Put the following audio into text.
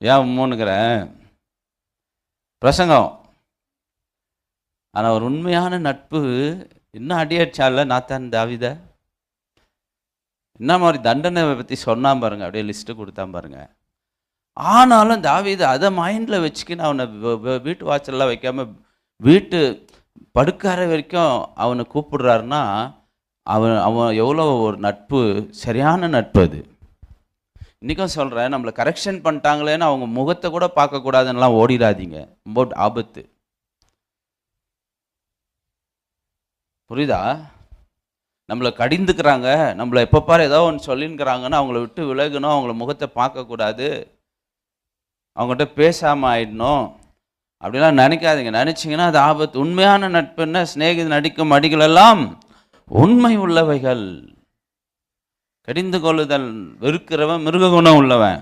ஏன் உம்முன்னுக்கிறேன்? பிரசங்கம். ஆனால் ஒரு உண்மையான நட்பு இன்னும் அடியடிச்சால நாத்தான் தாவீத என்ன மாதிரி தண்டனை பற்றி சொன்னான் பாருங்க, அப்படியே லிஸ்ட்டு கொடுத்தான் பாருங்க. ஆனாலும் தாவீது அதை மைண்டில் வச்சுக்கின்னு அவனை வீட்டு வாசல்லாம் வைக்காமல் வீட்டு படுக்கார வரைக்கும் அவனை கூப்பிடுறாருன்னா அவன் அவன் எவ்வளோ ஒரு நட்பு, சரியான நட்பு அது. இன்றைக்கும் சொல்கிறேன், நம்மளை கரெக்ஷன் பண்ணிட்டாங்களேன்னு அவங்க முகத்தை கூட பார்க்கக்கூடாதுன்னெலாம் ஓடிடாதீங்க, ரொம்ப ஆபத்து. புரியுதா? நம்மளை கடிந்துக்கிறாங்க, நம்மளை எப்போ பாரு ஏதோ ஒன்று சொல்லின்னுக்கிறாங்கன்னா அவங்கள விட்டு விலகணும், அவங்கள முகத்தை பார்க்கக்கூடாது, அவங்ககிட்ட பேசாமல் ஆயிடணும் அப்படிலாம் நினைக்காதீங்க. நினச்சிங்கன்னா அது ஆபத்து. உண்மையான நட்புன்னா சிநேகித நடிக்கும் அடிகள் எல்லாம் உண்மை உள்ளவைகள். கடிந்து கொள்ளுதல் வெறுக்கிறவன் மிருக குணம் உள்ளவன்.